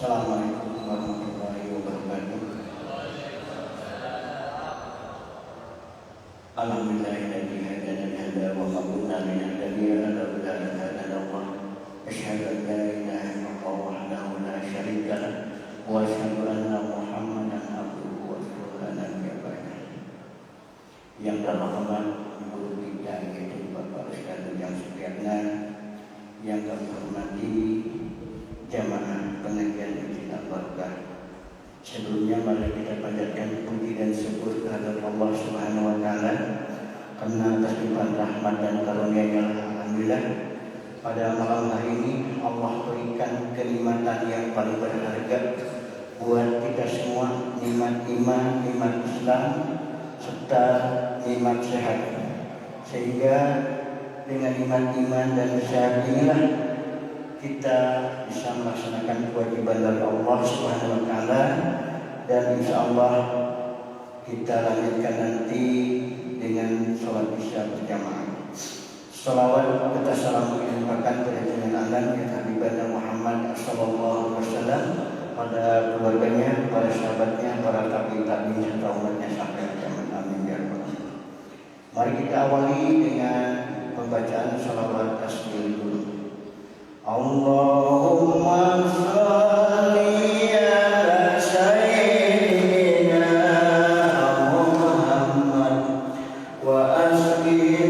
Assalamualaikum warahmatullahi wabarakatuh. Alhamdulillahilladzi hadana li hadza wa ma kunna linahtadiya laula an hadana Allah. Asyhadu an la ilaha illallah wahdahu la syarika lah wa asyhadu anna Muhammadan abduhu wa rasuluhu. Yang terhormat guru kita yaitu Bapak Ustaz yang setiapnya, yang kami hormati jamaah pengajian Masjid Al-Barokah. Sebelumnya mari kita panjatkan puji dan syukur kehadirat Allah Subhanahu wa taala karena atas limpahan rahmat dan karunia-Nya. Alhamdulillah pada malam hari ini Allah berikan kenikmatan yang paling berharga buat kita semua, nikmat iman, nikmat Islam serta nikmat sehat. Sehingga dengan nikmat iman dan sehat inilah kita bisa melaksanakan kewajiban dari Allah Subhanahu wa taala, dan insyaallah kita lanjutkan nanti dengan sholat isya berjamaah. Salawat serta salam dilimpahkan pada junjungan alam yang Habibana Muhammad sallallahu alaihi wasallam, pada keluarganya, para sahabatnya, para tabi'in serta umatnya sampai kiamat. Amin ya rabbal alamin. Mari kita awali dengan pembacaan salawat tasbih dulu. Allahumma sholli ala sayyidina Muhammad wa aslihi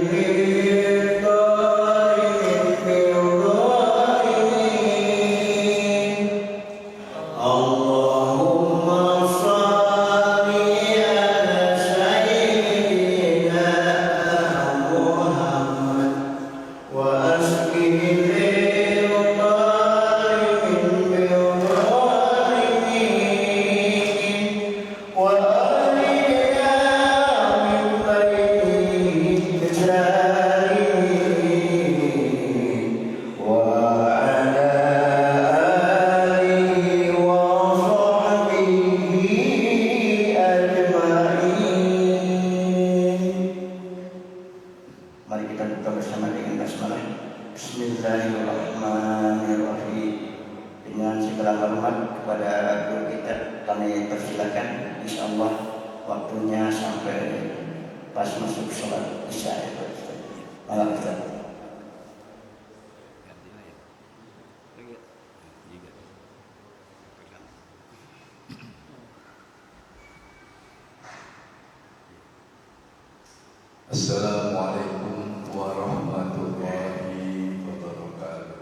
Assalamualaikum warahmatullahi wabarakatuh.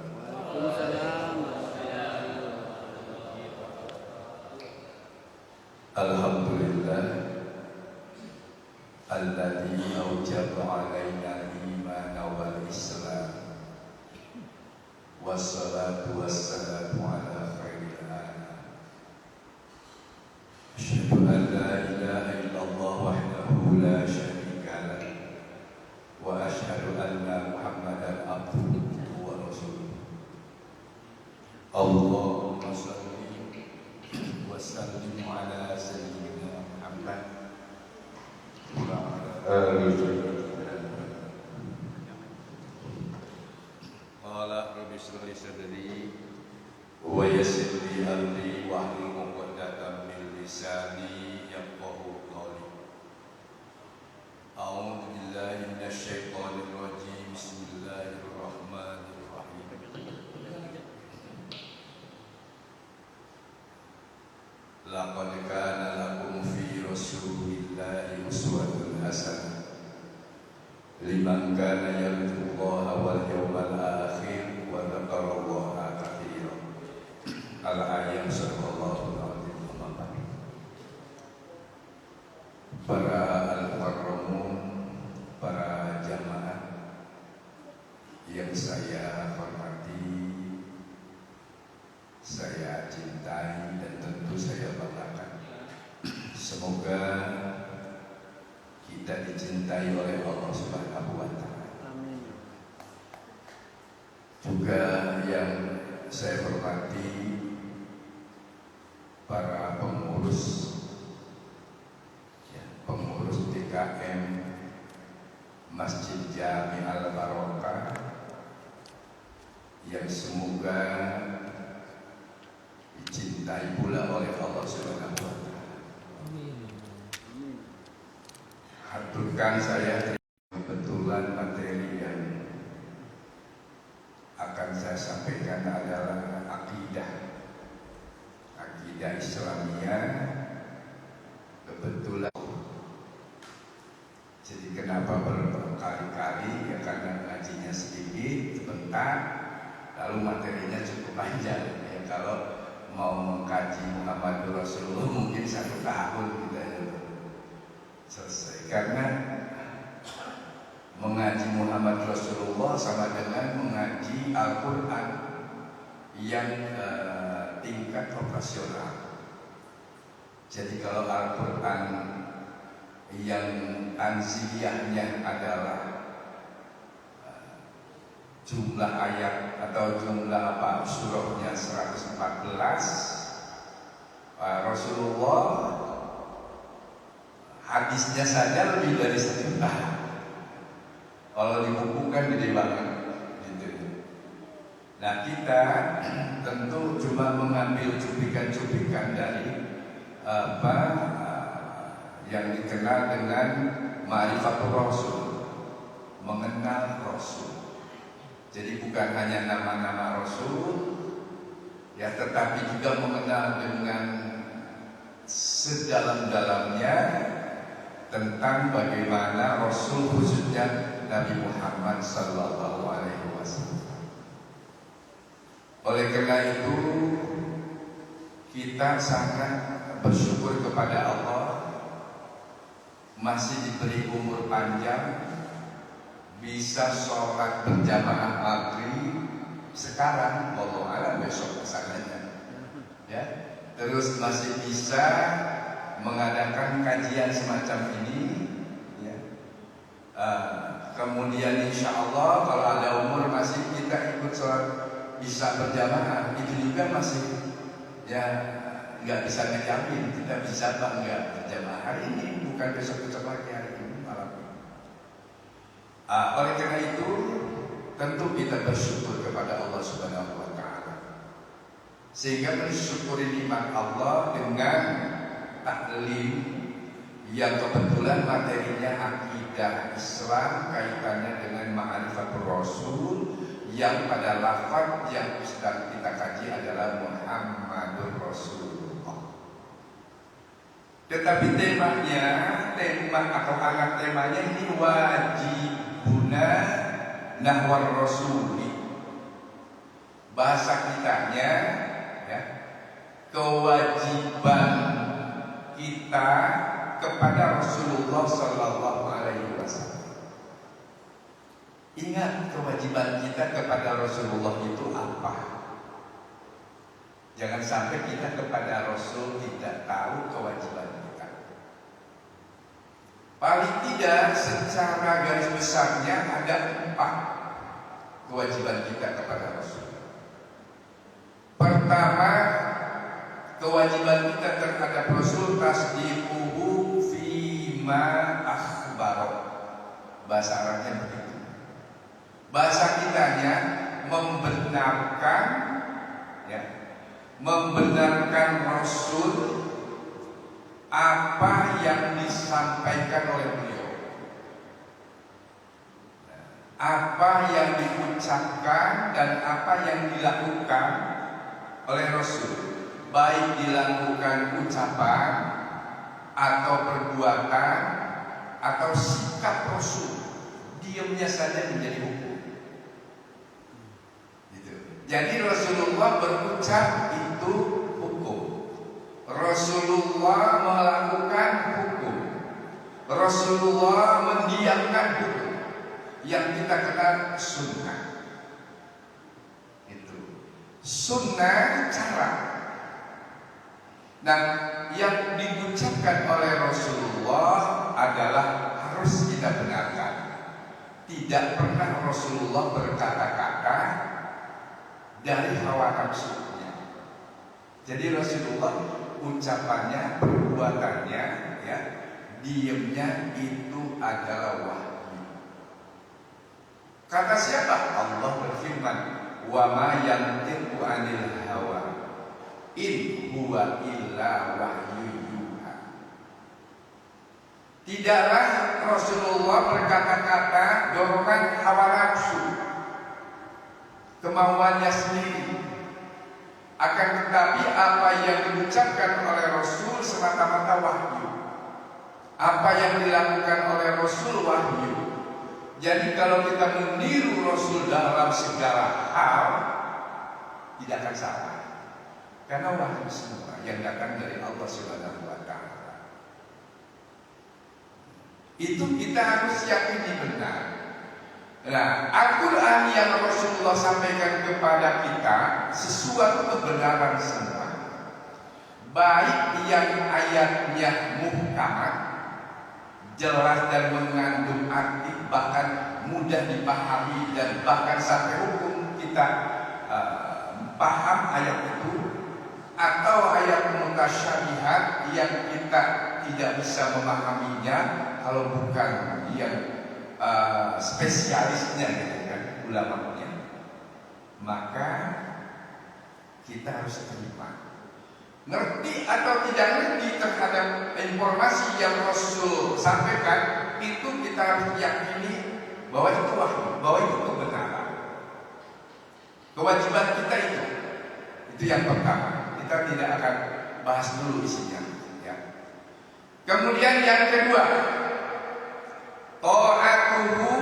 Alhamdulillah alladzi aujaba alaina al-iman wal islam, wassalatu wassalamu ala khairil anam. Asyhadu an la ilaha illallah wahdahu la syarika lah wa asyhadu anna Muhammadan abduhu wa rasuluh. Allahumma shalli wa sallim ala sayyidina Muhammad wa ala alihi. Qala rabbi shrah li sadri wa yassir li amri wahlul 'uqdatam min lisani yafqahu qawli. A'udzu billahi minasy syaithanir rajim. Bismillahirrahmanirrahim. Laqad kana lakum fi rasulillahi uswatun hasanah liman kana yarjullaha wal yawmal akhir wa dzakarallaha katsiran. Al-ayat sallallahu alaihi wasallam. Para al-mukarramun, para jamaah yang saya hormati, saya cintai dan tentu saya banggakan. Semoga kita dicintai oleh Allah Subhanahu wa taala. Juga yang saya hormati para pengurus DKM Masjid Jami Al-Barokah, yang semoga dicintai dicintai pula oleh Allah Subhanahu wa taala. Haturkan saya kebetulan materi yang akan saya sampaikan adalah akidah Islamiyah. Kebetulan, jadi kenapa berkali-kali? Ya karena ngajinya sedikit, sebentar, lalu materinya cukup panjang. Ya, kalau mau mengkaji Muhammad Rasulullah mungkin 1 tahun kita selesai. Karena mengaji Muhammad Rasulullah sama dengan mengaji Al-Quran yang tingkat operasional. Jadi kalau Al-Quran yang tanziliyahnya adalah jumlah ayat atau jumlah surahnya 114, Rasulullah hadisnya saja lebih dari 1 juta. Kalau dibukukan gede banget gitu. Nah, kita tentu cuma mengambil cuplikan-cuplikan dari yang dikenal dengan Ma'rifatul Rasul, mengenal Rasul. Jadi bukan hanya nama-nama Rasul, ya, tetapi juga mengenal dengan sedalam-dalamnya tentang bagaimana Rasul, khususnya Nabi Muhammad Sallallahu Alaihi Wasallam. Oleh karena itu, kita sangat bersyukur kepada Allah masih diberi umur panjang, bisa sholat berjamaah maghrib sekarang, wallahu a'lam besok kesananya, ya. Terus masih bisa mengadakan kajian semacam ini, ya. Kemudian insya Allah kalau ada umur masih kita ikut sholat bisa berjamaah, itu juga masih, ya, nggak bisa ngejamin kita bisa apa enggak berjamaah hari ini, bukan besok-besok lagi, hari ini malam. Oleh karena itu tentu kita bersyukur kepada Allah Subhanahu wa taala, sehingga mensyukuri nikmat Allah dengan taklim yang kebetulan materinya akidah Islam, kaitannya dengan Ma'rifatul Rasul, yang pada lafaz yang sedang kita kaji adalah Muhammadur Rasulullah. Tetapi tema atau anak temanya ini wajibuna nahwar rasuli. Bahasa kitanya, ya, kewajiban kita kepada Rasulullah Sallallahu Alaihi Wasallam. Ingat, kewajiban kita kepada Rasulullah itu apa? Jangan sampai kita kepada Rasul tidak tahu kewajiban kita. Paling tidak secara garis besarnya ada 4 kewajiban kita kepada Rasul. Pertama, kewajiban kita terhadap Rasul tasdiquhu fima akhbaro. Bahasa Arabnya begitu. Bahasa kitanya membenarkan, ya, membenarkan Rasul apa yang disampaikan oleh beliau, apa yang diucapkan dan apa yang dilakukan oleh Rasul, baik dilakukan ucapan atau perbuatan atau sikap Rasul, diamnya saja menjadi hukum. Gitu. Jadi Rasulullah berucap itu hukum, Rasulullah melakukan hukum, Rasulullah mendiamkan hukum, yang kita kenal sunnah. Sunnah cara. Nah, yang diucapkan oleh Rasulullah adalah harus kita benarkan. Tidak pernah Rasulullah berkata-kata dari hawa nafsunya. Jadi Rasulullah ucapannya, perbuatannya, ya, diamnya itu adalah wahyu. Kata siapa? Allah berfirman, wa ma yantiqu 'anil hawa In huwa illa wahyu yuha. Tidaklah Rasulullah berkata-kata dorongan hawa nafsu, kemauannya sendiri. Akan tetapi apa yang diucapkan oleh Rasul semata-mata wahyu. Apa yang dilakukan oleh Rasul wahyu. Jadi kalau kita meniru Rasul dalam segala hal, tidak akan salah. Karena wahyu semua yang datang dari Allah Subhanahu wa Ta'ala. Itu kita harus yakini benar. Nah, Al-Quran yang Rasulullah sampaikan kepada kita sesuatu kebenaran semua. Baik yang ayatnya muhkamat, jelas dan mengandung arti, bahkan mudah dipahami dan bahkan sampai hukum kita paham ayat itu, atau ayat mutasyabihat yang kita tidak bisa memahaminya kalau bukan yang spesialisnya gitu kan, ulamanya. Maka kita harus terima. Ngerti atau tidak ngerti terhadap informasi yang Rasul sampaikan, itu kita harus yakini bahwa itu wahyu, bahwa itu kebenaran. Kewajiban kita itu yang pertama. Kita tidak akan bahas dulu isinya, ya. Kemudian yang kedua, ta'atuhu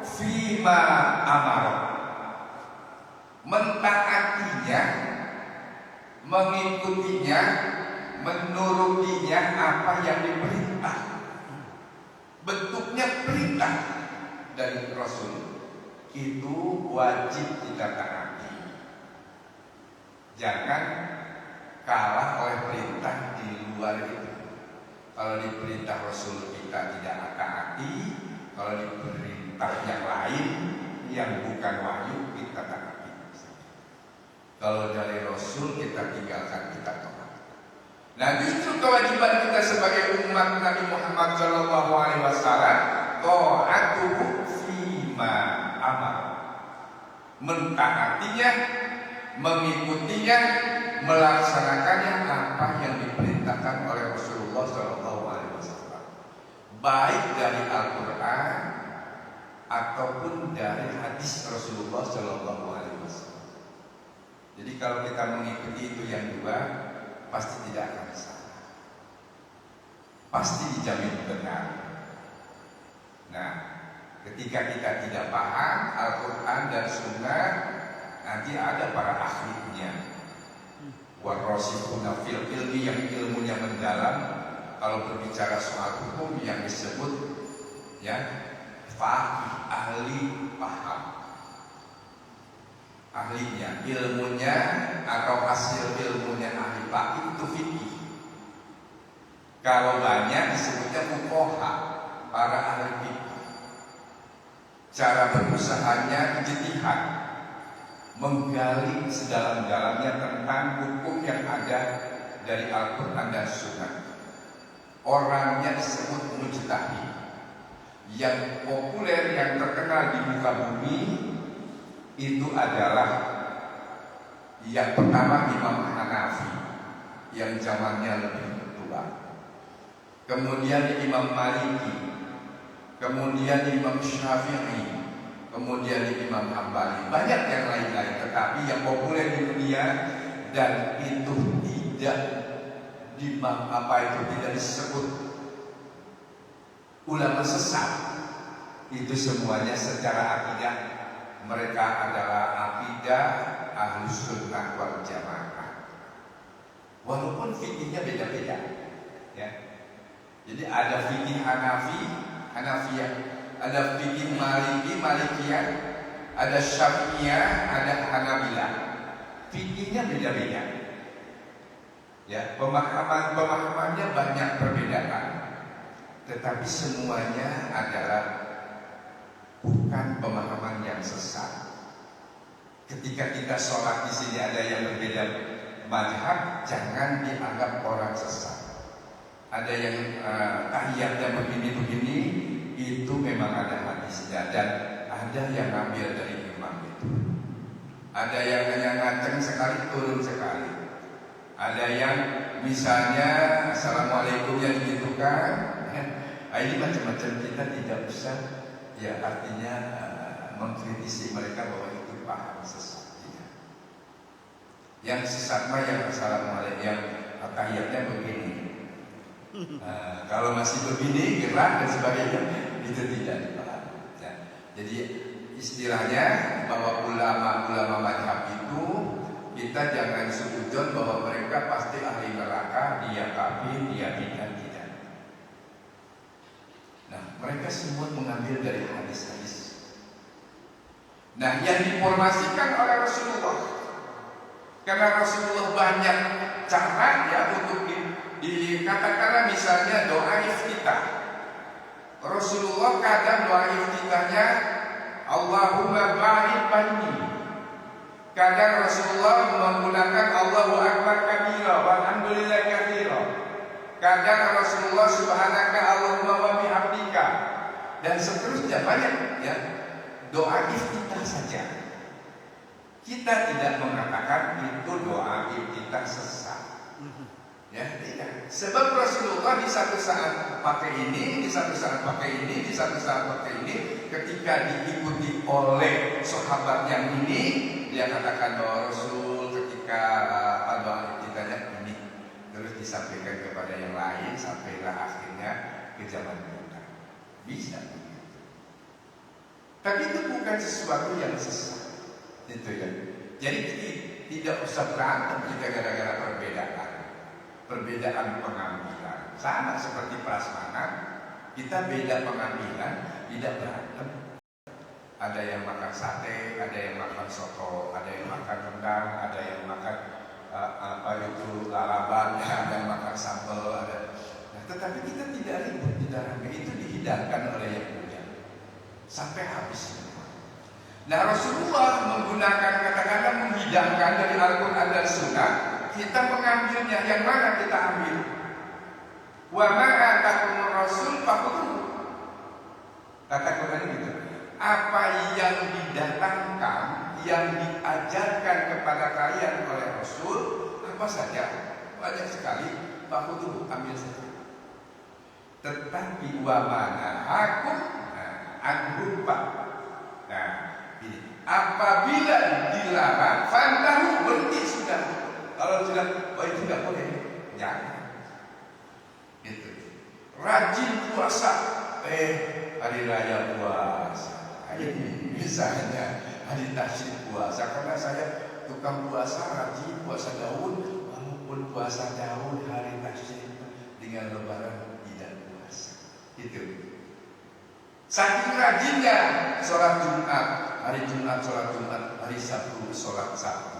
fima amara, mentaatinya, mengikutinya, menurutinya apa yang diperintah. Bentuknya perintah dari Rasul, itu wajib kita taati. Jangan kalah oleh perintah di luar itu. Kalau diperintah Rasul kita tidak taati, kalau diperintah yang lain yang bukan wahyu kita taati. Kalau dari Rasul kita tinggalkan, kita tolak. Nah, justru kewajiban kita sebagai umat Nabi Muhammad SAW, ta'atuhu fima amar, mentaatinya, mengikutinya, melaksanakannya apa yang diperintahkan oleh Rasulullah SAW, baik dari Al-Quran ataupun dari hadis Rasulullah SAW. Jadi kalau kita mengikuti itu yang dua, pasti tidak akan salah, pasti dijamin benar. Nah, ketika kita tidak paham Al-Quran dan Sunnah, nanti ada para ahlinya, warasikhuna fil ilmi, yang ilmunya mendalam. Kalau berbicara soal hukum yang disebut ya faqih, ahli paham, ahlinya, ilmunya atau hasil ilmunya ahli faqih itu fikih. Kalau banyak disebutnya fuqaha, para ahli fikih. Cara berusahanya ijtihad, menggali sedalam-dalamnya tentang hukum yang ada dari Al-Quran dan Sunnah. Orangnya disebut mujtahid. Yang populer, yang terkenal di muka bumi itu adalah yang pertama Imam Hanafi, yang zamannya lebih tua. Kemudian Imam Maliki, kemudian Imam Syafi'i, kemudian Imam Hambali, banyak yang lain-lain. Tetapi yang populer di dunia dan itu tidak tidak disebut ulama sesat, itu semuanya secara akidah mereka adalah akidah Ahlus Sunnah wal Jamaah. Walaupun fikihnya beda-beda, ya. Jadi ada fikih Hanafiyah, ada fikih Maliki, Malikiyah, ada Syafi'iyah, ada Hanabilah. Fikihnya beda-beda. Ya, pemahamannya banyak perbedaan. Tetapi semuanya adalah bukan pemahaman yang sesat. Ketika kita sholat di sini ada yang berbeda mazhab, jangan dianggap orang sesat. Ada yang tahiyatnya begini-begini, itu memang ada hadisnya, dan ada yang ngambil dari imam itu. Ada yang hanya ngaceng sekali, turun sekali. Ada yang misalnya assalamualaikumnya digitukan. Ini macam-macam, kita tidak usah ya artinya mengkritisi mereka bahwa itu paham sesat. Yang sesat mah yang assalamualaikum, yang tahiyatnya begini. Kalau masih begini gerak dan sebagainya itu tidak dipahami. Ya. Jadi istilahnya bahwa ulama-ulama mazhab itu kita jangan suudzon bahwa mereka pasti ahli neraka, dia kafir, dia bid'ah, tidak. Nah, mereka semua mengambil dari hadis-hadis. Nah, yang diinformasikan oleh Rasulullah, karena Rasulullah banyak cara ya untuk dikatakanlah misalnya doa iftitah. Rasulullah kadang doa iftitahnya Allahumma ba'id baini. Kadang Rasulullah menggunakan Allahu akbar kabira walhamdulillah katsira. Kadang Rasulullah subhanaka Allahumma wa bihamdika, dan seterusnya banyak ya. Doa iftitah saja. Kita tidak mengatakan itu doa iftitah sesat. Ya, tidak. Sebab Rasulullah di satu saat pakai ini, di satu saat pakai ini, di satu saat pakai ini. Ketika diikuti oleh sahabat yang ini, dia katakan bahwa Rasul ketika doa iftitahnya ini, terus disampaikan kepada yang lain sampailah akhirnya ke zaman kita. Bisa begitu. Tapi itu bukan sesuatu yang sesat. Itu ya. Jadi tidak usah berantem kita gara-gara perbedaan pengambilan. Sama seperti prasmanan, kita beda pengambilan, tidak berantem. Ada yang makan sate, ada yang makan soto, ada yang makan rendang, ada yang makan lalaban, ada yang makan sambal, ada. Nah, tetapi kita tidak ribut, tidak rame. Itu dihidangkan oleh yang punya sampai habis. Nah, Rasulullah menggunakan kata-kata menghidangkan dari Al-Quran dan Sunnah. Kita mengambilnya, yang mana kita ambil? Wa ma'atakumur Rasul fakhudhuhu. Kata Quran gitu. Apa yang didatangkan, yang diajarkan kepada kalian oleh Rasul, apa saja, banyak sekali, fakhudhuhu, ambil saja. Tetapi wa ma'nahakum anhu. Nah, ini apabila dilarang, fantahu, berhenti sudah. Kalau sudah, oh itu tidak boleh, jangan. Gitu. Rajin puasa, hari raya puasa. Ini misalnya hari tasyrik puasa, karena saya tukang puasa, rajin puasa Daud, walaupun puasa Daud hari tasyrik dengan lebaran tidak puasa. Itu. Saking rajinnya sholat Jumat, hari Jumat sholat Jumat, hari Sabtu sholat Sabtu.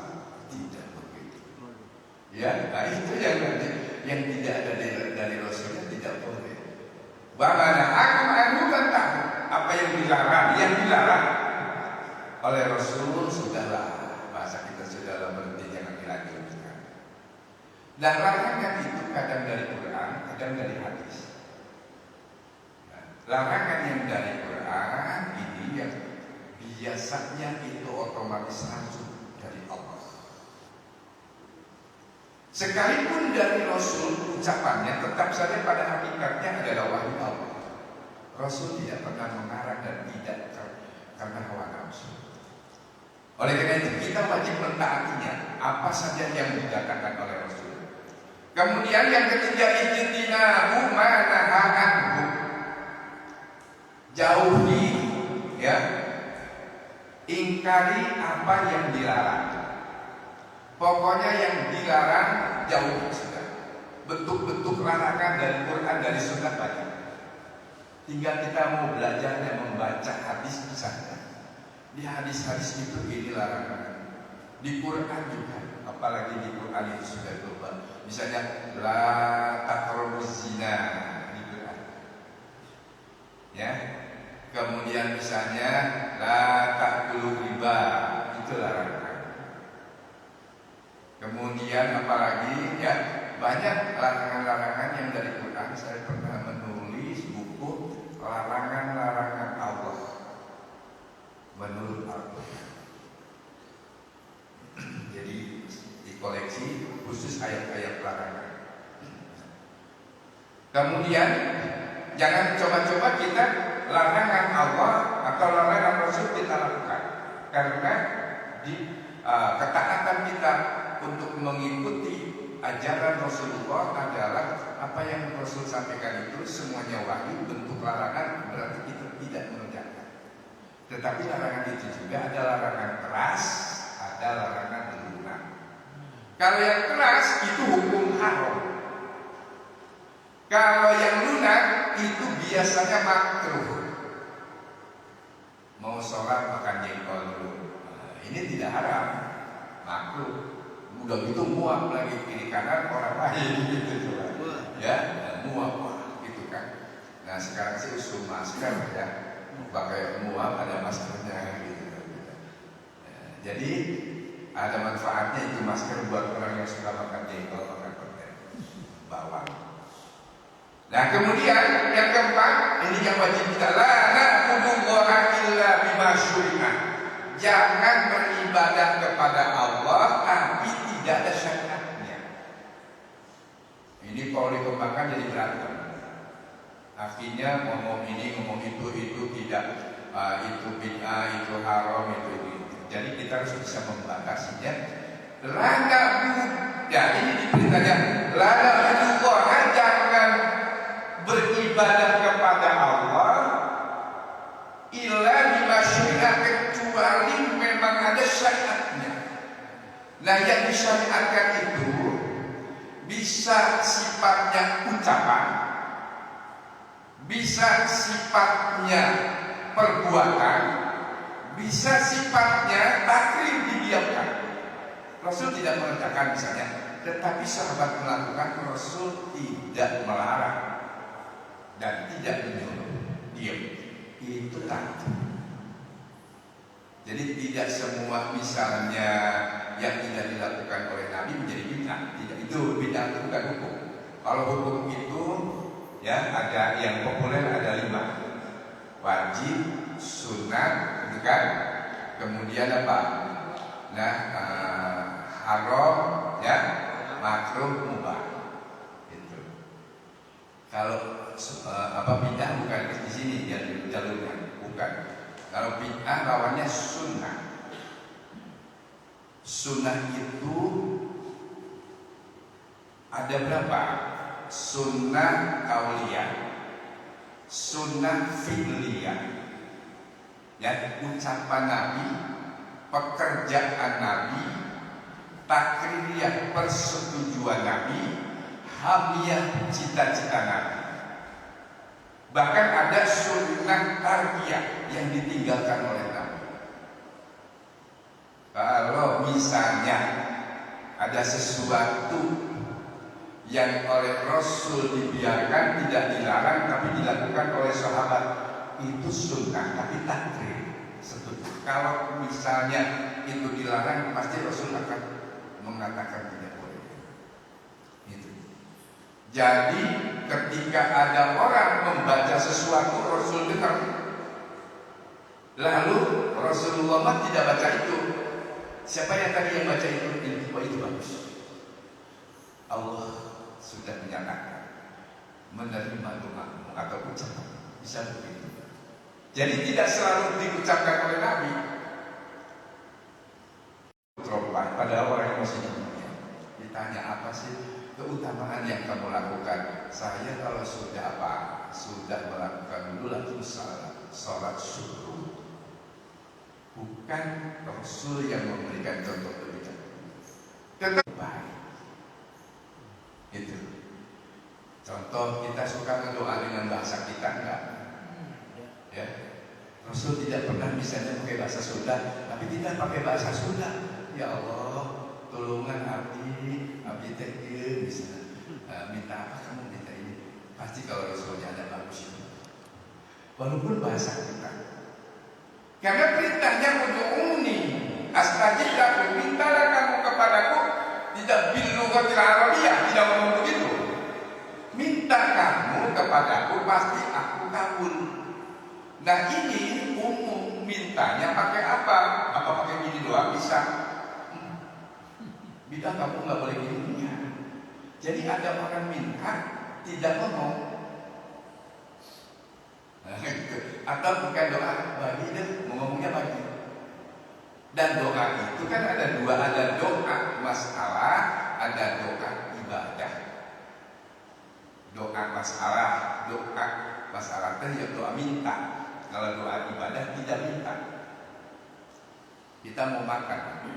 Ya, nah itu yang tidak ada dari Rasulnya tidak boleh. Bagaimana aku mengadukan tak apa yang dilarang oleh Rasul sudahlah, bahasa kita sudahlah, berhenti, jangan dilanjutkan. Dan larangan itu kadang dari Quran, kadang dari hadis. Nah, larangan yang dari Quran ini yang biasanya itu otomatis langsung dari Allah. Sekalipun dari Rasul ucapannya tetap saja pada hakikatnya adalah wahyu Allah. Rasul tidak pernah mengarang dan tidak karena hawa nafsu. Oleh karena itu kita wajib mentaatinya apa saja yang dikatakan oleh Rasul. Kemudian yang ketiga, ijtinabu ma naha anhu. Jauhi ya. Ingkari apa yang dilarang. Pokoknya yang dilarang jauh sudah. Bentuk-bentuk larangan dari Quran, dari Sunnah banyak. Tinggal kita mau belajar dan membaca hadis misalnya. Di hadis-hadis itu ini larangan. Di Quran juga, apalagi di Quran itu sudah global. Misalnya la taqrabuz zina di Quran. Ya. Kemudian misalnya la ta'kulu riba, itu larangan. Kemudian apalagi ya banyak larangan-larangan yang dari Quran. Saya pernah menulis buku larangan-larangan Allah menurut Al-Quran. Jadi di koleksi khusus khusus ayat-ayat larangan. Kemudian jangan coba-coba kita larangan Allah atau larangan Rasul kita lakukan, karena di ketaatan kita untuk mengikuti ajaran Rasulullah adalah apa yang Rasul sampaikan itu semuanya wahyu, bentuk larangan berarti itu tidak mengerjakan. Tetapi larangan itu juga ada larangan keras, ada larangan lunak. Kalau yang keras itu hukum haram. Kalau yang lunak itu biasanya makruh. Mau sholat makan jengkol dulu, ini tidak haram, makruh. Udah gitu muak lagi kiri kanan orang lain gitu ya, muak gitu kan. Nah sekarang sih usul masker ya, pakai muak ada maskernya gitu. Jadi ada manfaatnya itu masker buat orang yang suka makan jengkol, makan permen, bawang. Nah kemudian yang keempat, ini yang wajib kita la na'budullaha illa bima syuri'ah. Jangan beribadah kepada Allah tapi tidak ada syariatnya. Ini kalau dikembangkan jadi berantem. Akhirnya ngomong ini, ngomong itu tidak, itu bid'ah, itu haram, itu. Jadi kita harus bisa membatasinya. Ya ini diperintahnya la na'budullaha, jangan beribadah kepada Allah illa bima syuri'ah, kecuali memang ada syariatnya. Nah yang disyariatkan itu bisa sifatnya ucapan, bisa sifatnya perbuatan, bisa sifatnya takrir didiamkan. Rasul tidak mengerjakan misalnya, tetapi sahabat melakukan, Rasul tidak melarang dan tidak menyuruh diam. Itu takdir. Jadi tidak semua misalnya yang tidak dilakukan oleh Nabi menjadi bid'ah. Tidak, itu bid'ah itu bukan hukum. Kalau hukum itu ya ada yang populer ada 5. Wajib, sunat, itu kan. Kemudian apa? Nah, haram, ya, makruh, mubah. Itu. Kalau bid'ah bukan di sini jalurnya, bukan. Kalau bid'ah lawannya sunnah. Sunnah itu ada berapa? Sunnah kauliyah, sunnah fi'liyah, ya, ucapan Nabi, pekerjaan Nabi, takririyah, persetujuan Nabi, hamiyah, cita-cita Nabi. Bahkan ada sunnah tarbiyah yang ditinggalkan oleh Nabi. Kalau misalnya ada sesuatu yang oleh Rasul dibiarkan, tidak dilarang, tapi dilakukan oleh sahabat, itu sunnah, tapi takrir. Setuju. Kalau misalnya itu dilarang, pasti Rasul akan mengatakan tidak boleh. Itu. Jadi ketika ada orang membaca sesuatu, Rasul dengar, lalu Rasulullah tidak baca itu. Siapa yang tadi yang baca itu? Itu bagus. Allah sudah menyatakan menerima doamu atau ucapan, bisa begitu. Jadi tidak selalu diucapkan oleh Nabi. Pada orang yang masih dunia ditanya apa sih keutamaan yang kamu lakukan? Saya kalau sudah sudah melakukan dulu langsung salat syukur. Bukan Rasul yang memberikan contoh demikian. Tetap baik. Itu. Contoh kita suka berdoa dengan bahasa kita enggak? Ya. Rasul tidak pernah misalnya pakai bahasa Sunda, tapi tidak pakai bahasa Sunda. Ya Allah, tolongan abdi teh bisa minta apa kamu minta ini. Pasti kalau Rasulnya ada bagus. Walaupun bahasa kita. Karena perintahnya ud'uni astajib lakum, mintalah kamu kepadaku, tidak bil lughatil arabiyyah, tidak ngomong begitu. Minta kamu kepadaku pasti aku kabul. Nah ini umum, mintanya pakai apa? Apa pakai gini doang bisa? Bila kamu nggak boleh gini, Jadi ada orang minta tidak ngomong. Atau bukan doa, bagi deh, ngomongnya bagi. Dan doa itu kan ada dua, ada doa masalah, ada doa ibadah. Doa masalah itu ya doa minta. Kalau doa ibadah tidak minta. Kita mau makan,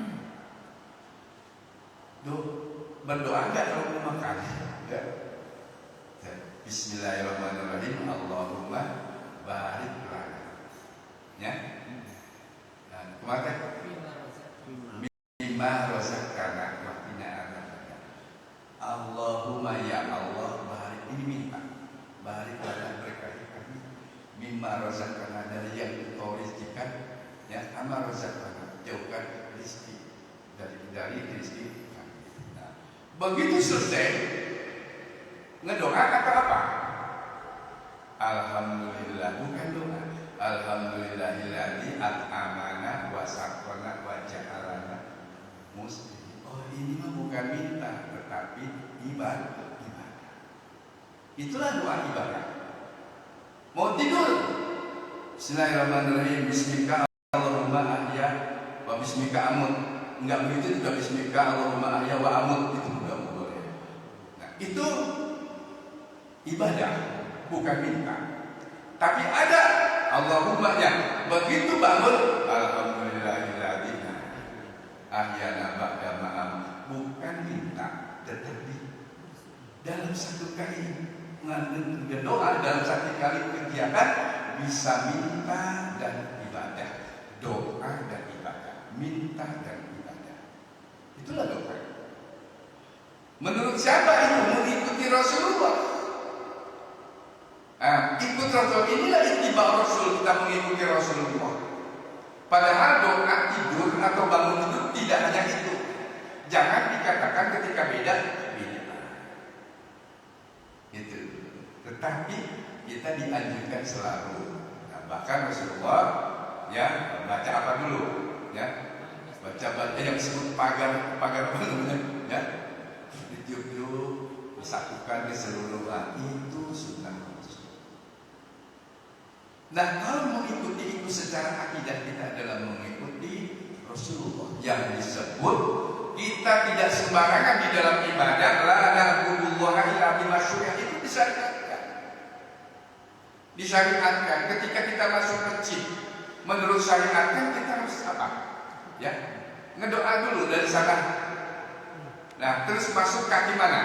berdoa enggak kalau mau makan? Enggak. Bismillahirrahmanirrahim. Allahumma barik lana. Ya. Nah, kemarin mimma razaqtana wa qina adzabannar. Allahumma ya Allah barik, ini minta. Barik lana, berkahi kami. Mimma razaqtana, dari yang Engkau rizkikan. Ya, amma razaqtana, jauhkan rezeki dari rezeki. Nah, begitu selesai ngedoa kata apa? Alhamdulillah, bukan doa. Alhamdulillahilladzi at'amana wa saqana wa ja'alana muslimin. Oh, ini mah bukan minta, tetapi ibadah. Itulah doa ibadah. Mau tidur, Bismillahirrahmanirrahim. Bismika Allahumma ahya wa bismika amut. Enggak begitu juga bismika Allahumma ahya wa amut, itu juga boleh. Nah, itu ibadah, bukan minta. Tapi ada Allahumma-nya, begitu bangun alhamdulillahilladzi ahyana ba'da ma'am, bukan minta, tetapi dalam satu kali doa, dalam satu kali kegiatan bisa minta dan ibadah, doa dan ibadah, minta dan ibadah. Itulah doa. Menurut siapa itu? Mengikuti Rasulullah. Ikut Rasul, inilah ittiba Rasul, kita mengikuti Rasulullah. Padahal doa tidur atau bangun tidur tidak hanya itu. Jangan dikatakan ketika beda. Itu. Tetapi kita dianjurkan selalu. Nah, bahkan Rasulullah ya baca apa dulu? Ya, baca yang disebut pagar apa namanya? Ya, ditiup-tiup, disatukan ke seluruh itu sunnah. Nah, kalau mengikuti itu secara akidah, kita adalah mengikuti Rasulullah yang disebut kita tidak sembarangan di dalam ibadah. La na'budullaha illa bima syuri'a, itu disyariatkan. Ketika kita masuk masjid, menurut syariat kan kita harus apa? Ya, ngedoa dulu dari sana. Nah, terus masuk kaki mana?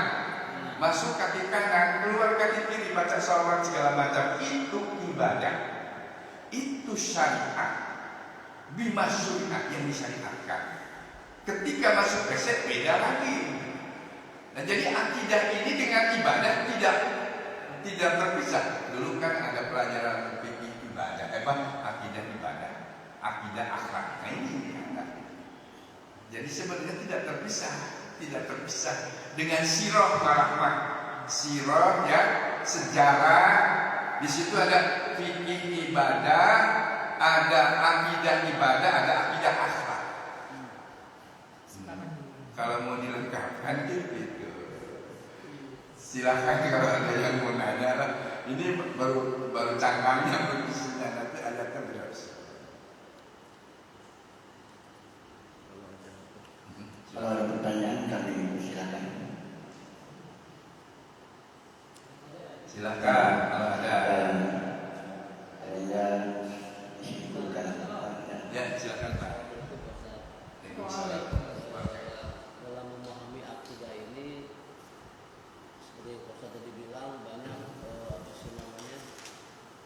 Masuk kaki kanan, keluar kaki kiri, baca sholawat segala macam. Itu ibadah. Itu syariat, bima syuri'ah, yang disyariatkan. Ketika masuk WC beda lagi. Nah, jadi akidah ini dengan ibadah tidak terpisah. Dulu kan ada pelajaran fikih ibadah, akidah ibadah, akidah akhlak. Nah, ini jadi sebenarnya tidak terpisah dengan sirah marahmah. Sirah ya, sejarah. Di situ ada fikih ibadah, ada akidah ibadah, ada akidah akhlak. Kalau mau dilengkapkan gitu. Silahkan kalau ada yang mau nanya lah. Ini baru cangkangnya, berisinya, nanti ayatnya beres. Kalau ada pertanyaan kami silakan. Silakan kalau ada. Saya simpulkan. Ya, silakan Pak. Dalam memahami akidah ini, seperti Pak Ustaz tadi bilang, banyak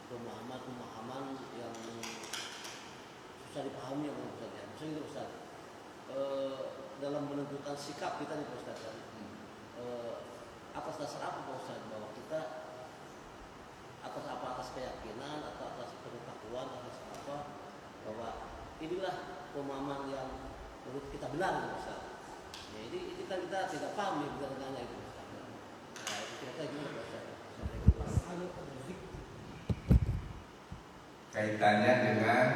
pemahaman yang susah dipahami ya Pak Ustaz ya. Maksudnya itu Ustaz, dalam menentukan sikap kita nih Pak Ustaz ya, atas dasar apa Pak Ustaz, bahwa kita atas keyakinan atau atas pengetahuan, atas apa, bahwa inilah pemahaman yang menurut kita benar Pak Ustaz. Ya, ini kita tidak paham ya benar-benarnya itu Ustaz. Nah, itu kita gimana Pak Ustaz? Kaitannya dengan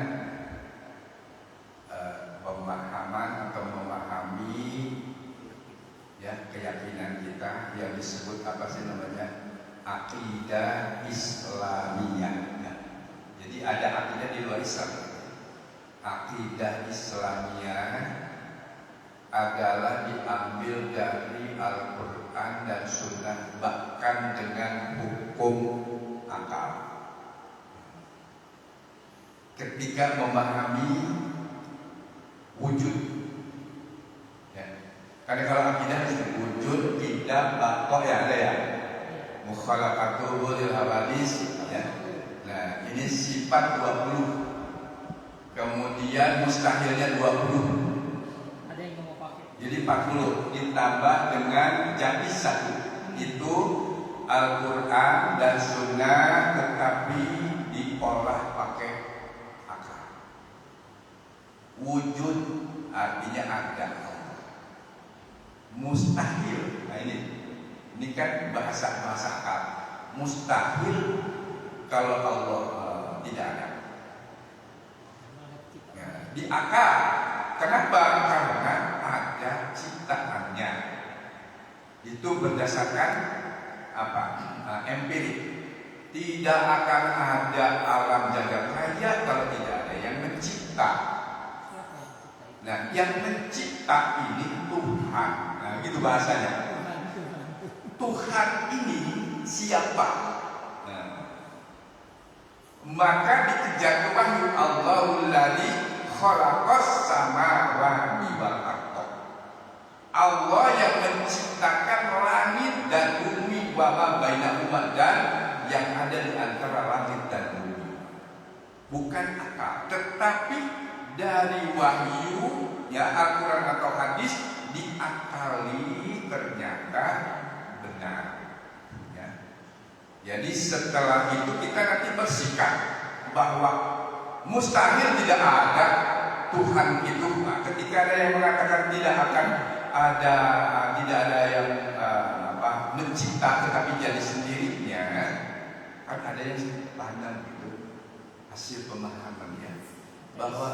pemahaman atau memahami ya keyakinan kita yang disebut apa sih namanya, akidah Islamiyah. Nah, jadi ada akidah di luar Islam. Akidah Islamiyah adalah diambil dari Al-Quran dan Sunnah, bahkan dengan hukum akal. Ketika memahami wujud, ya. Karena kalau akidah itu wujud, tidak, batok, ya ada ya, mukhalaqatuhu lil hawadis, ya. Nah, ini sifat 20. Kemudian mustahilnya 20. Ada yang mau pakai. Jadi 40 ditambah dengan jadi 1. Itu Al-Quran dan Sunnah, tetapi diolah pakai akal. Wujud artinya ada. Mustahil. Nah ini kan bahasa akal. Mustahil kalau Allah tidak ada. Di akal. Kenapa? Karena ada ciptaannya. Itu berdasarkan apa? Empirik. Tidak akan ada alam jagat raya kalau tidak ada yang mencipta. Nah, yang mencipta ini Tuhan. Nah, gitu bahasanya. Tuhan ini siapa? Nah, maka dikejar wahyu Allahul ladzi khalaqas samawati wal ardh. Allah yang menciptakan langit dan bumi, wa ma bainahuma, dan yang ada di antara langit dan bumi. Bukan akal, tetapi dari wahyu, ya, Al-Quran atau hadis, diakali ternyata benar, ya. Jadi setelah itu kita nanti bersikap bahwa mustahil tidak ada Tuhan itu. Nah, ketika ada yang mengatakan tidak akan ada, tidak ada yang mencipta tetapi jadi sendirinya, kan ada yang pandang itu hasil pemahamannya bahwa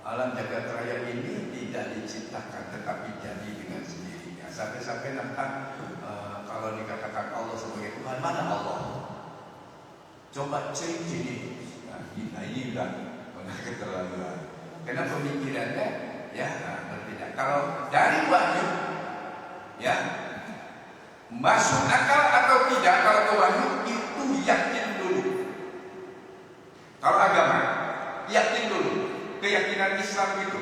alam jagat raya ini tidak diciptakan tetapi jadi dengan sendirinya. Sampai-sampai nanti kalau dikatakan Allah sebagai Tuhan, mana Allah? Coba cek ini. Nah, ini udah keterlaluan. Karena pemikirannya ya berbeda. Kalau dari wahyu, ya, masuk akal atau tidak, kalau ke wahyu itu yakin dulu. Kalau agama, yakin dulu. Keyakinan Islam itu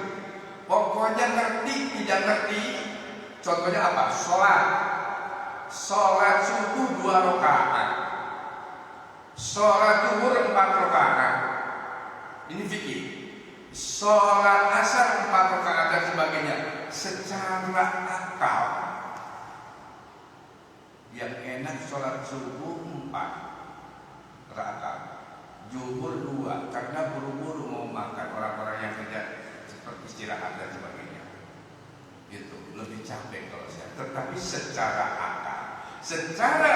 pokoknya ngerti tidak ngerti. Contohnya apa? Sholat subuh 2 rakaat, sholat zuhur 4 rakaat. Ini fikih. Sholat asar 4 rakaat dan sebagainya. Secara akal yang enak sholat subuh 4 rakaat, zuhur 2, karena buru-buru mau makan, orang-orang yang kerja seperti istirahat dan sebagainya. Gitu, lebih capek kalau saya. Tetapi secara akal, secara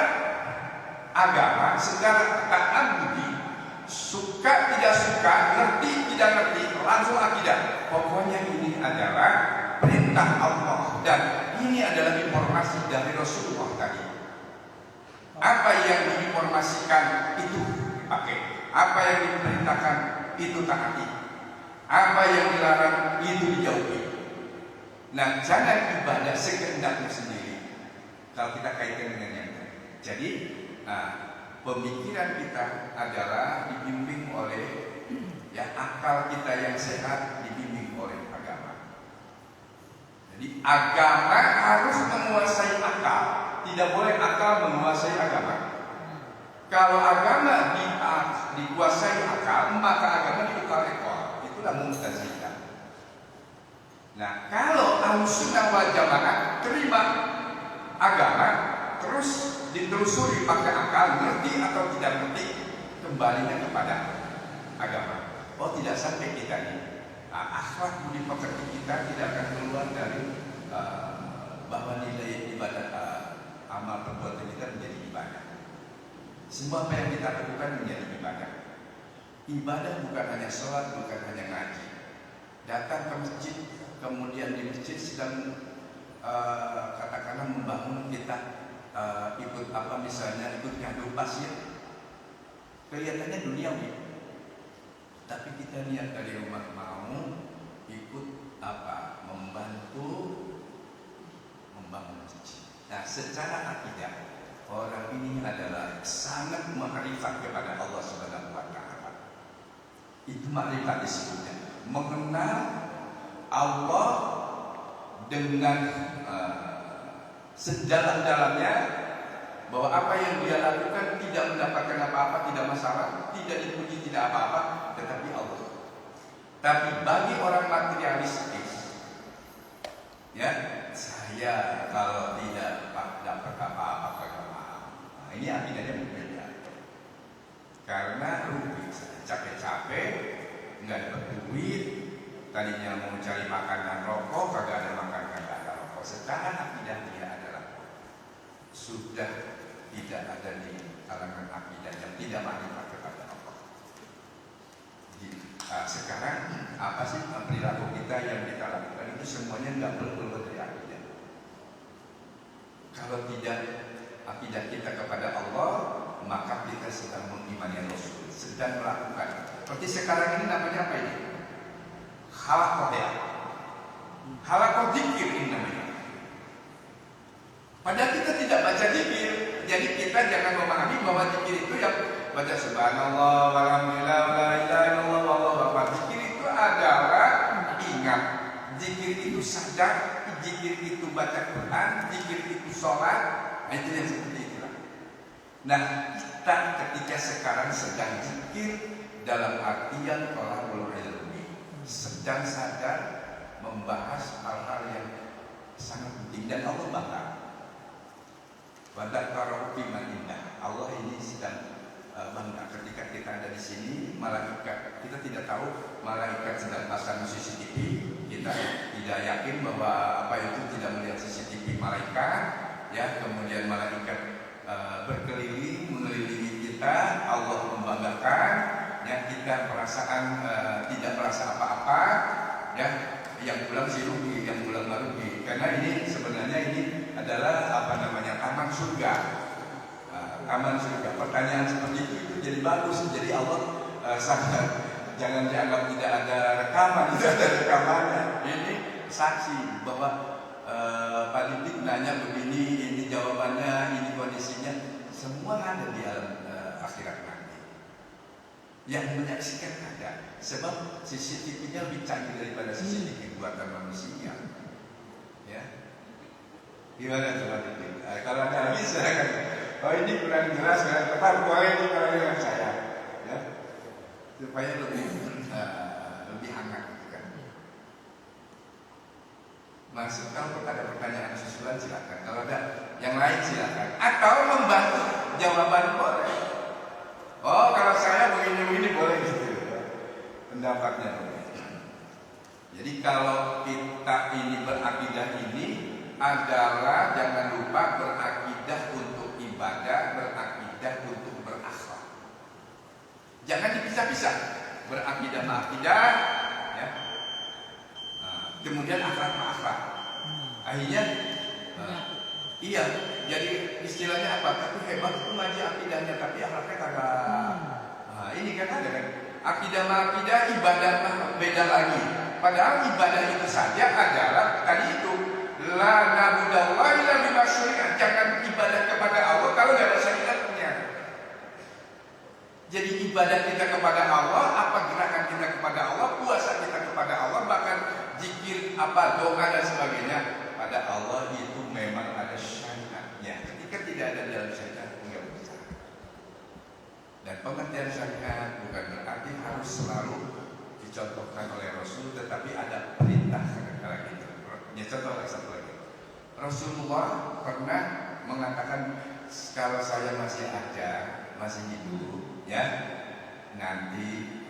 agama, secara ta'abbudi, suka tidak suka, ngerti tidak ngerti, langsung akidah. Pokoknya ini adalah perintah Allah dan ini adalah informasi dari Rasulullah tadi. Apa yang diinformasikan itu dipakai, apa yang diperintahkan itu taati, apa yang dilarang itu dijauhi. Nah, jangan ibadah sekehendakmu sendiri kalau kita kaitkan dengan yang lain. Jadi, pemikiran kita adalah dibimbing oleh, ya, akal kita yang sehat dibimbing oleh agama. Jadi agama harus menguasai akal, tidak boleh akal menguasai agama. Kalau agama dikuasai akal, maka agama diukal ekor. Itulah Mu'tazilah. Nah, kalau Ahlussunnah wal Jamaah terima agama, terus ditelusuri pakai akal, ngerti atau tidak ngerti, kembalinya kepada agama. Oh, tidak sampai kita ini. Akhlak budi pekerti kita tidak akan keluar dari bahwa nilai ibadah, amal perbuatan kita menjadi ibadah. Semua apa yang kita lakukan menjadi ibadah. Ibadah bukan hanya sholat, bukan hanya ngaji. Datang ke masjid, kemudian di masjid sedang katakanlah membangun kita ikut apa misalnya ikut ngadu pasir, kelihatannya duniawi, tapi kita niat dari rumah mau ikut apa membantu membangun masjid. Nah, secara akidah orang ini adalah sangat makrifat kepada Allah Subhanahu wa taala. Itu makrifat disebutnya, mengenal Allah dengan sedalam-dalamnya, bahwa apa yang dia lakukan tidak mendapatkan apa-apa, tidak masalah, tidak dipuji, tidak apa-apa, tetapi Allah. Tapi bagi orang materialistis, ya, saya kalau tidak dapat apa-apa, nah, ini akidahnya berbeda. Karena rugi, capek-capek, nggak dapat duit, tadinya mau cari makanan rokok, kagak ada makan, kagak ada rokok. Secara akidah dia adalah sudah tidak ada di kalangan akidah yang tidak makrifat kepada Allah. Sekarang apa sih perilaku kita yang kita lakukan itu semuanya nggak keluar dari akidah. Kalau tidak akidah kita kepada Allah, maka kita sedang mengimani Rasul, sedang melakukan. Seperti sekarang ini namanya apa ini? Halakoh ya, halakoh zikir ini namanya. Padahal kita tidak baca zikir, jadi kita jangan memahami bahwa zikir itu yang baca subhanallah, walhamdulillah, la ilaha illallah, wallahu akbar. Zikir itu adalah ingat, zikir itu sadar, zikir itu baca Quran, zikir itu sholat. Nah, itu yang seperti itulah. Nah, kita ketika sekarang sedang zikir dalam artian thalabul ilmi, sedang sadar membahas hal-hal yang sangat penting dan Allah bangga. Wadakaroh biman indah. Allah ini sedang bangga ketika kita ada di sini. Malaikat, kita tidak tahu malaikat sedang pasang CCTV. Kita tidak yakin bahwa apa itu tidak melihat CCTV malaikat. Ya, kemudian malaikat berkeliling mengelilingi kita. Allah membanggakan. Ya, kita perasaan tidak merasa apa-apa. Ya, yang pulang si rugi, yang pulang rugi. Karena ini sebenarnya ini adalah apa namanya taman surga. Taman surga. Pertanyaan seperti itu jadi bagus. Jadi Allah sadar, jangan dianggap tidak ada rekaman, tidak ada rekamannya. Ini saksi bahwa Pak Didik nanya begini, ini jawabannya, ini kondisinya, semua ada di alam akhirat nanti. Yang menyaksikan ada, sebab CCTV-nya lebih canggih daripada CCTV buatan manusia. Ya, gimana tuh Pak Didik? Kalau ada lagi silakan. Oh ini kurang jelas, kurang tepat, boleh ini kalau dengan saya, ya, supaya lebih hangat. Kan? Maksud kalau ada pertanyaan susulan silakan. Kalau ada yang lain silakan. Atau membantu jawaban boleh. Oh kalau saya begini boleh gitu. Pendapatnya boleh. Jadi kalau kita ini berakidah ini adalah jangan lupa berakidah untuk ibadah, berakidah untuk berakhlak. Jangan dipisah-pisah. Berakidah akidah, ya. Kemudian akhlak. Akhirnya iya, jadi istilahnya apa? Tapi hebat itu ngaji akidahnya, tapi akhlaknya kagak. Nah, ini kan ada kan? Akidah akidah, ibadah beda lagi. Padahal ibadah itu saja adalah tadi itu la na'budallaha illa bima syuri'a. Jangan ibadah kepada Allah kalau tidak ada syariatnya. Jadi ibadah kita kepada Allah, apa gerakan kita kepada Allah, puasa kita kepada Allah, bahkan zikir, apa doa dan sebagainya pada Allah itu memang ada syariatnya. Ketika tidak ada dalam syariat, enggak bisa. Dan pengertian syariat bukan berarti harus selalu dicontohkan oleh Rasul, tetapi ada perintah kadang-kadang gitu. Ya, contoh satu lagi. Rasulullah pernah mengatakan kalau saya masih ada, masih hidup, ya, nanti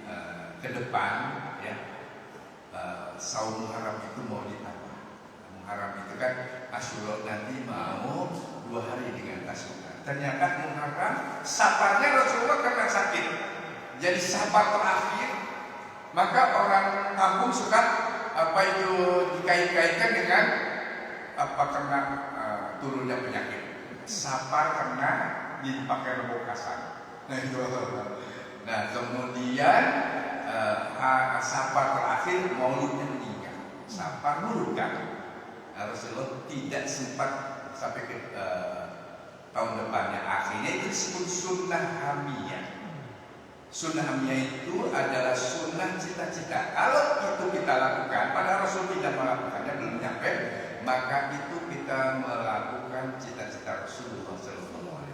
ke depan, ya, saum Muharram itu mau ditambah. Muharram itu kan Asyura nanti mau 2 hari dengan Asyura. Ternyata Muharram sabarnya Rasulullah karena sakit, jadi sabar terakhir. Maka orang kampung suka apa itu dikait-kaitkan dengan apa karena turunnya penyakit. Sapar karena dipakai rambut kasar. Nah itu. Nah kemudian sapar terakhir Maulidnya meninggal. Sapar Maulid kan. Rasulullah tidak sempat sampai ke tahun depannya. Akhirnya itu disebut sunnah hamiyah. Sunnah hamiyah itu adalah sunnah cita-cita. Kalau itu kita lakukan, padahal Rasul tidak melakukannya, belum nyampe, maka itu kita melakukan cita-cita Rasulullah SAW.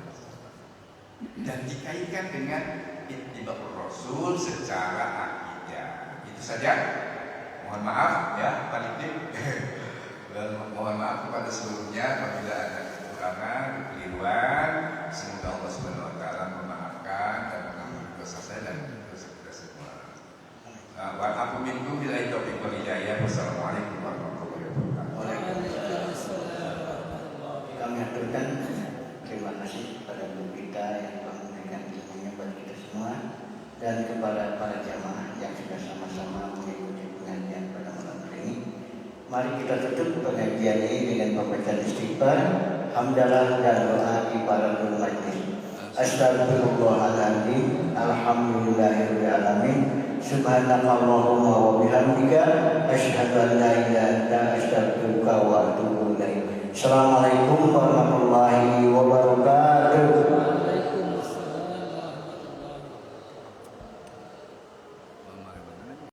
Dan dikaitkan dengan ittiba' Rasul secara akidah. Itu saja. Mohon maaf ya, Pak Dikdik. Dan mohon maaf kepada seluruhnya apabila ada kekurangan, kekeliruan. Semoga Allah Subhanahu wa taala memaafkan dan mengampuni dosa saya dan dosa kita semua. Wa aqum minkum billahi taufiq wal hidayah. Wassalamualaikum warahmatullahi wabarakatuh. Waalaikumsalam. Kami aturkan terima kasih kepada guru kita yang telah memberikan ilmunya bagi kita semua dan kepada para jamaah yang sudah sama-sama mengikuti pengajian pada malam hari ini. Mari kita tutup pengajian ini dengan pembacaan istighfar, hamdalah dan doa kifaratul majlis. Astagfirullahaladzim, alhamdulillahirabbil alamin, subhanakallahumma wa bihamdika, asyhadu an la ilaha illa anta, astaghfiruka wa atubu ilaik. Assalamualaikum warahmatullahi wabarakatuh.